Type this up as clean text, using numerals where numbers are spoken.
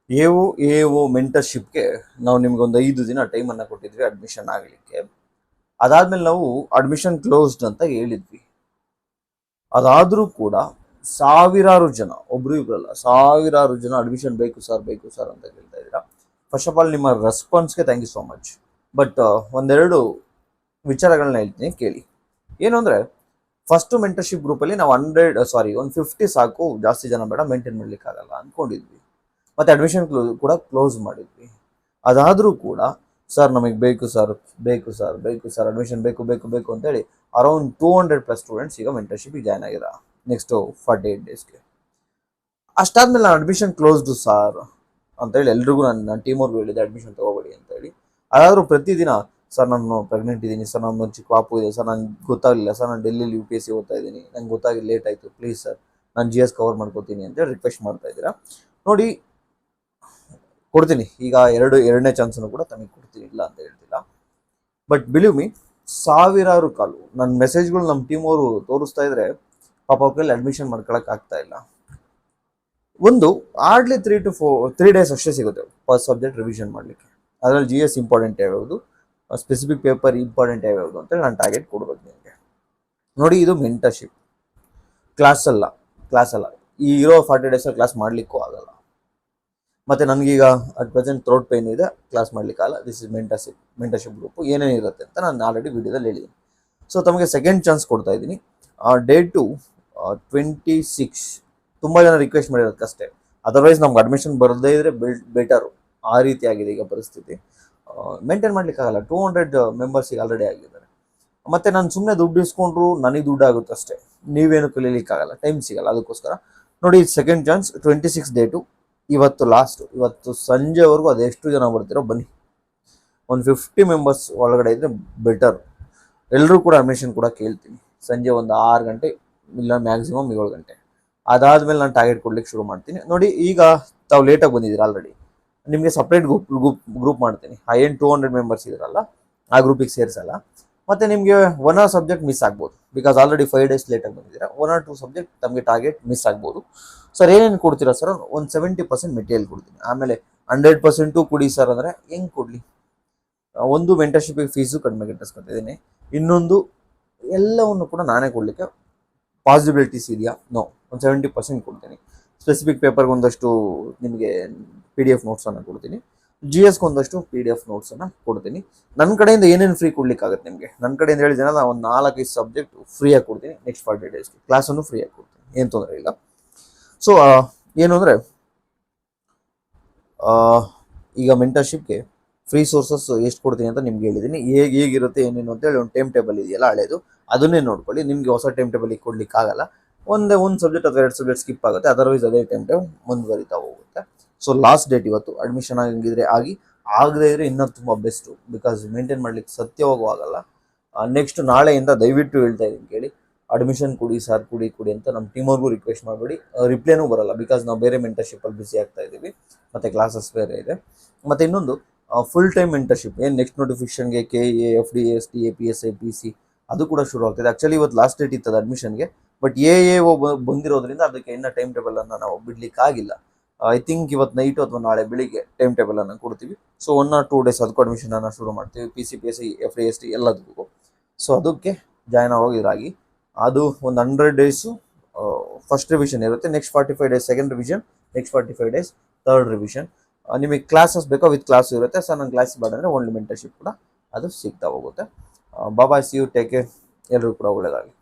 A O ಮೆಂಟರ್ಶಿಪ್ಗೆ ನಾವು ನಿಮ್ಗೊಂದು 5 ದಿನ ಟೈಮನ್ನು ಕೊಟ್ಟಿದ್ವಿ ಅಡ್ಮಿಷನ್ ಆಗಲಿಕ್ಕೆ. ಅದಾದ್ಮೇಲೆ ನಾವು ಅಡ್ಮಿಷನ್ ಕ್ಲೋಸ್ಡ್ ಅಂತ ಹೇಳಿದ್ವಿ. ಅದಾದರೂ ಕೂಡ ಸಾವಿರಾರು ಜನ, ಒಬ್ರು ಇಬ್ರಲ್ಲ, ಸಾವಿರಾರು ಜನ ಅಡ್ಮಿಷನ್ ಬೇಕು ಸರ್ ಬೇಕು ಸರ್ ಅಂತ ಹೇಳ್ತಾ ಇದ್ದೀರಾ. ಫಸ್ಟ್ ಆಫ್ ಆಲ್ ನಿಮ್ಮ ರೆಸ್ಪಾನ್ಸ್ಗೆ thank you so much. But ಒಂದೆರಡು ವಿಚಾರಗಳನ್ನ ಹೇಳ್ತೀನಿ ಕೇಳಿ. ಏನು ಅಂದರೆ, ಫಸ್ಟು ಮೆಂಟರ್ಶಿಪ್ ಗ್ರೂಪಲ್ಲಿ ನಾವು ಒಂದು 50 ಸಾಕು, ಜಾಸ್ತಿ ಜನ ಬೇಡ, ಮೇಂಟೈನ್ ಮಾಡಲಿಕ್ಕಾಗಲ್ಲ ಅಂದ್ಕೊಂಡಿದ್ವಿ. ಮತ್ತು ಅಡ್ಮಿಷನ್ ಕೂಡ ಕ್ಲೋಸ್ ಮಾಡಿದ್ವಿ. ಅದಾದರೂ ಕೂಡ ಸರ್ ನಮಗೆ ಬೇಕು ಸರ್ ಬೇಕು ಸರ್ ಬೇಕು ಸರ್ ಅಡ್ಮಿಷನ್ ಬೇಕು ಬೇಕು ಬೇಕು ಅಂತೇಳಿ ಅರೌಂಡ್ 200+ ಸ್ಟೂಡೆಂಟ್ಸ್ ಈಗ ಮೆಂಟರ್ಶಿಪ್ಗೆ ಜಾಯ್ನ್ ಆಗಿರ ನೆಕ್ಸ್ಟು 48 ಡೇಸ್ಗೆ. ಅಷ್ಟಾದ್ಮೇಲೆ ನಾನು ಅಡ್ಮಿಷನ್ ಕ್ಲೋಸ್ಡು ಸಾರ್ ಅಂತೇಳಿ ಎಲ್ರಿಗೂ ನನ್ನ ಟೀಮವ್ರಿಗೂ ಹೇಳಿದೆ ಅಡ್ಮಿಷನ್ ತೊಗೋಬೇಡಿ ಅಂತೇಳಿ. ಅದಾದರೂ ಪ್ರತಿದಿನ ಸರ್ ನಾನು ಪ್ರೆಗ್ನೆಂಟ್ ಇದ್ದೀನಿ ಸರ್, ನನ್ನ ಚಿಕ್ಕ ಪಾಪು ಇದೆ ಸರ್, ನಂಗೆ ಗೊತ್ತಾಗಲಿಲ್ಲ ಸರ್, ನಾನು ಡೆಲ್ಲಿಲಿ UPSC ಓದ್ತಾ ಇದ್ದೀನಿ, ನಂಗೆ ಗೊತ್ತಾಗಿ ಲೇಟ್ ಆಯಿತು, ಪ್ಲೀಸ್ ಸರ್ ನಾನು GS ಕವರ್ ಮಾಡ್ಕೋತೀನಿ ಅಂತೇಳಿ ರಿಕ್ವೆಸ್ಟ್ ಮಾಡ್ತಾ ಇದ್ದೀರಾ. ನೋಡಿ, ಕೊಡ್ತೀನಿ ಈಗ ಎರಡನೇ ಚಾನ್ಸನ್ನು ಕೂಡ ತಮಗೆ ಕೊಡ್ತೀನಿ, ಇಲ್ಲ ಅಂತ ಹೇಳ್ತಿಲ್ಲ. ಬಟ್ ಬಿಲೀವ್ ಮೀ, ಸಾವಿರಾರು ಕಾಲು ನನ್ನ ಮೆಸೇಜ್ಗಳು ನಮ್ಮ ಟೀಮ್ ಅವರು ತೋರಿಸ್ತಾ ಇದ್ರೆ ಪಾಪ ಅವ್ರಲ್ಲಿ ಅಡ್ಮಿಷನ್ ಮಾಡ್ಕೊಳಕ್ ಆಗ್ತಾ ಇಲ್ಲ. ಒಂದು ಹಾರ್ಡ್ಲಿ 3 ಡೇಸ್ ಅಷ್ಟೇ ಸಿಗುತ್ತೆ ಫಸ್ಟ್ ಸಬ್ಜೆಕ್ಟ್ ರಿವಿಷನ್ ಮಾಡಲಿಕ್ಕೆ. ಅದರಲ್ಲಿ GS ಇಂಪಾರ್ಟೆಂಟ್ ಯಾವ್ಯಾವುದು, ಸ್ಪೆಸಿಫಿಕ್ ಪೇಪರ್ ಇಂಪಾರ್ಟೆಂಟ್ ಯಾವ್ಯಾವುದು ಅಂತೇಳಿ ನಾನು ಟಾರ್ಗೆಟ್ ಕೊಡ್ಬೇಕು ನಿಮಗೆ. ನೋಡಿ, ಇದು ಮೆಂಟರ್ಶಿಪ್, ಕ್ಲಾಸ್ ಅಲ್ಲ. ಈ ಇರೋ 40 ಡೇಸಲ್ಲಿ ಕ್ಲಾಸ್ ಮಾಡಲಿಕ್ಕೂ ಆಗಲ್ಲ. ಮತ್ತು ನನಗೀಗ ಅಟ್ ಪ್ರೆಸೆಂಟ್ ಥ್ರೋಟ್ ಪೇನ್ ಇದೆ, ಕ್ಲಾಸ್ ಮಾಡಲಿಕ್ಕಾಗಲ್ಲ. ದಿಸ್ ಇಸ್ ಮೆಂಟರ್ಶಿಪ್ ಗ್ರೂಪು ಏನೇನಿರುತ್ತೆ ಅಂತ ನಾನು ಆಲ್ರೆಡಿ ವಿಡಿಯೋದಲ್ಲಿ ಹೇಳಿದ್ದೀನಿ. ಸೊ ತಮಗೆ ಸೆಕೆಂಡ್ ಚಾನ್ಸ್ ಕೊಡ್ತಾ ಇದ್ದೀನಿ. ಡೇಟು 26. ತುಂಬ ಜನ ರಿಕ್ವೆಸ್ಟ್ ಮಾಡಿರೋದಕ್ಕಷ್ಟೇ, ಅದರ್ವೈಸ್ ನಮ್ಗೆ ಅಡ್ಮಿಷನ್ ಬರದೇ ಇದ್ರೆ ಬೆಟರು. ಆ ರೀತಿ ಆಗಿದೆ ಈಗ ಪರಿಸ್ಥಿತಿ. ಮೇಂಟೈನ್ ಮಾಡಲಿಕ್ಕಾಗಲ್ಲ. 200 ಮೆಂಬರ್ಸಿಗೆ ಆಲ್ರೆಡಿ ಆಗಿದ್ದಾರೆ. ಮತ್ತು ನಾನು ಸುಮ್ಮನೆ ದುಡ್ಡು ಇಸ್ಕೊಂಡ್ರು ನನಗೆ ದುಡ್ಡು ಆಗುತ್ತೆ ಅಷ್ಟೇ, ನೀವೇನು ಕಲೀಲಿಕ್ಕಾಗಲ್ಲ, ಟೈಮ್ ಸಿಗಲ್ಲ. ಅದಕ್ಕೋಸ್ಕರ ನೋಡಿ, ಸೆಕೆಂಡ್ ಚಾನ್ಸ್ 26 ಡೇಟು, ಇವತ್ತು ಲಾಸ್ಟ್. ಇವತ್ತು ಸಂಜೆವರೆಗೂ ಅದೆಷ್ಟು ಜನ ಬರ್ತಿರೋ ಬನ್ನಿ. ಒಂದು 50 ಮೆಂಬರ್ಸ್ ಒಳಗಡೆ ಇದ್ದರೆ ಬೆಟರ್. ಎಲ್ಲರೂ ಕೂಡ ಅಡ್ಮಿಷನ್ ಕೂಡ ಕೇಳ್ತೀನಿ. ಸಂಜೆ ಒಂದು 6 ಗಂಟೆ, ಇಲ್ಲ ಮ್ಯಾಕ್ಸಿಮಮ್ 7 ಗಂಟೆ. ಅದಾದಮೇಲೆ ನಾನು ಟಾರ್ಗೆಟ್ ಕೊಡ್ಲಿಕ್ಕೆ ಶುರು ಮಾಡ್ತೀನಿ. ನೋಡಿ, ಈಗ ತಾವು ಲೇಟಾಗಿ ಬಂದಿದ್ದೀರ ಆಲ್ರೆಡಿ, ನಿಮಗೆ ಸಪ್ರೇಟ್ ಗ್ರೂಪ್ ಮಾಡ್ತೀನಿ. 200 ಮೆಂಬರ್ಸ್ ಇದ್ರಲ್ಲ, ಆ ಗ್ರೂಪಿಗೆ ಸೇರಿಸಲ್ಲ. ಮತ್ತು ನಿಮಗೆ 1 or 2 ಸಬ್ಜೆಕ್ಟ್ ಮಿಸ್ ಆಗ್ಬೋದು, ಬಿಕಾಸ್ ಆಲ್ರೆಡಿ 5 ಡೇಸ್ ಲೇಟಾಗಿ ಬಂದಿದ್ದೀರಾ. 1 or 2 ಸಬ್ಜೆಕ್ಟ್ ತಮಗೆ ಟಾರ್ಗೆಟ್ ಮಿಸ್ ಆಗ್ಬೋದು. ಸರ್ ಏನೇನು ಕೊಡ್ತೀರಾ ಸರ್? ಒಂದು 70% ಮೆಟೀರಿಯಲ್ ಕೊಡ್ತೀನಿ. ಆಮೇಲೆ 100% ಕೊಡಿ ಸರ್ ಅಂದರೆ ಹೆಂಗೆ ಕೊಡಲಿ? ಒಂದು ಮೆಂಟರ್ಶಿಪ್ಪಿಗೆ ಫೀಸು ಕಡಿಮೆ ಕಟ್ಟಿಸ್ಕೊತಿದ್ದೀನಿ, ಇನ್ನೊಂದು ಎಲ್ಲವನ್ನು ಕೂಡ ನಾನೇ ಕೊಡಲಿಕ್ಕೆ ಪಾಸಿಬಿಲಿಟೀಸ್ ಇದೆಯಾ? ನೋ. ಒಂದು 70% ಕೊಡ್ತೀನಿ. ಸ್ಪೆಸಿಫಿಕ್ ಪೇಪರ್ಗೆ ಒಂದಷ್ಟು ನಿಮಗೆ PDF ನೋಟ್ಸನ್ನು ಕೊಡ್ತೀನಿ. GSಗೆ ಒಂದಷ್ಟು PDF ನೋಟ್ಸನ್ನು ಕೊಡ್ತೀನಿ. ನನ್ನ ಕಡೆಯಿಂದ ಏನೇನು ಫ್ರೀ ಕೊಡ್ಲಿಕ್ಕಾಗುತ್ತೆ ನಿಮಗೆ? ನನ್ನ ಕಡೆಯಿಂದ ಹೇಳಿದ್ದೀನಲ್ಲ, ಒಂದು 4-5 ಸಬ್ಜೆಕ್ಟ್ ಫ್ರೀಯಾಗಿ ಕೊಡ್ತೀನಿ. ನೆಕ್ಸ್ಟ್ 40 ಡೇಸ್ಗೆ ಕ್ಲಾಸನ್ನು ಫ್ರೀಯಾಗಿ ಕೊಡ್ತೀನಿ, ಏನು ತೊಂದರೆ ಇಲ್ಲ. ಸೊ ಏನು ಅಂದರೆ, ಈಗ ಮೆಂಟರ್ಶಿಪ್ಗೆ ಫ್ರೀ ಸೋರ್ಸಸ್ ಎಷ್ಟು ಕೊಡ್ತೀನಿ ಅಂತ ನಿಮ್ಗೆ ಹೇಳಿದ್ದೀನಿ. ಹೇಗಿರುತ್ತೆ ಏನೇನು ಅಂತೇಳಿ ಒಂದು ಟೈಮ್ ಟೇಬಲ್ ಇದೆಯಲ್ಲ ಹಳೇದು, ಅದನ್ನೇ ನೋಡ್ಕೊಳ್ಳಿ. ನಿಮಗೆ ಹೊಸ ಟೈಮ್ ಟೇಬಲಿಗೆ ಕೊಡಲಿಕ್ಕಾಗಲ್ಲ. ಒಂದು ಸಬ್ಜೆಕ್ಟ್ ಅಥವಾ 2 ಸಬ್ಜೆಕ್ಟ್ ಸ್ಕಿಪ್ ಆಗುತ್ತೆ, ಅದರ್ವೈಸ್ ಅದೇ ಟೈಮ್ ಟೇಬಲ್ ಮುಂದುವರಿತಾ ಹೋಗುತ್ತೆ. ಸೊ ಲಾಸ್ಟ್ ಡೇಟ್ ಇವತ್ತು. ಅಡ್ಮಿಷನ್ ಆಗಿದ್ರೆ ಆಗದೇ ಇದ್ರೆ ಇನ್ನೂ ತುಂಬ ಬೆಸ್ಟು, ಬಿಕಾಸ್ ಮೇಂಟೈನ್ ಮಾಡಲಿಕ್ಕೆ ಸತ್ಯವಾಗೂ ಆಗಲ್ಲ. ನೆಕ್ಸ್ಟ್ ನಾಳೆಯಿಂದ ದಯವಿಟ್ಟು ಹೇಳ್ತಾ ಇದ್ದೀನಿ ಕೇಳಿ, ಅಡ್ಮಿಷನ್ ಕೊಡಿ ಸರ್, ಕೊಡಿ ಅಂತ ನಮ್ಮ ಟೀಮವ್ರಿಗೂ ರಿಕ್ವೆಸ್ಟ್ ಮಾಡಬೇಡಿ. ರಿಪ್ಲೈನೂ ಬರಲ್ಲ, ಬಿಕಾಸ್ ನಾವು ಬೇರೆ ಮೆಂಟರ್ಶಿಪ್ಪಲ್ಲಿ ಬಿಸಿ ಆಗ್ತಾ ಇದ್ದೀವಿ, ಮತ್ತು ಕ್ಲಾಸಸ್ ಬೇರೆ ಇದೆ. ಮತ್ತು ಇನ್ನೊಂದು ಫುಲ್ ಟೈಮ್ ಮೆಂಟರ್ಶಿಪ್ ಏನು next ನೋಟಿಫಿಕೇಷನ್ಗೆ KA, FD, ST, PSI, PC ಅದು ಕೂಡ ಶುರು ಆಗ್ತಿದೆ. ಆ್ಯಕ್ಚುಲಿ ಇವತ್ತು ಲಾಸ್ಟ್ ಡೇಟ್ ಇರ್ತದೆ ಅಡ್ಮಿಷನ್ಗೆ, ಬಟ್ AAO ಬಂದಿರೋದ್ರಿಂದ ಅದಕ್ಕೆ ಇನ್ನೂ ಟೈಮ್ ಟೇಬಲನ್ನು ನಾವು ಬಿಡಲಿಕ್ಕಾಗಿಲ್ಲ. ಐ ಥಿಂಕ್ ಇವತ್ತು ನೈಟು ಅಥವಾ ನಾಳೆ ಬೆಳಿಗ್ಗೆ ಟೈಮ್ ಟೇಬಲನ್ನು ಕೊಡ್ತೀವಿ. ಸೊ 1 or 2 ಡೇಸ್ ಅದಕ್ಕೂ ಅಡ್ಮಿಷನನ್ನು ಶುರು ಮಾಡ್ತೀವಿ, PC, PSI, FD, ST ಎಲ್ಲದಕ್ಕೂ. ಸೊ ಅದಕ್ಕೆ ಜಾಯ್ನ್ ಆಗೋಗಿರಾಗಿ. ಅದು ಒಂದು 100 ಡೇಸು ಫಸ್ಟ್ ರಿವಿಷನ್ ಇರುತ್ತೆ. Next 45 days second revision, next 45 days third revision. ನಿಮಗೆ ಕ್ಲಾಸಸ್ ಬೇಕೋ ವಿತ್ ಕ್ಲಾಸ್ ಇರುತ್ತೆ. ಸರ್ ನನ್ನ ಕ್ಲಾಸ್ ಬೇಡ ಅಂದರೆ ಓನ್ಲಿ ಮೆಂಟರ್ಶಿಪ್ ಕೂಡ ಅದು ಸಿಗ್ತಾ ಹೋಗುತ್ತೆ. ಬಾಯ್, ಸಿ ಯು, ಟೇಕ್ ಕೇರ್. ಎಲ್ಲರೂ ಕೂಡ ಒಳ್ಳೆಯದಾಗಲಿ.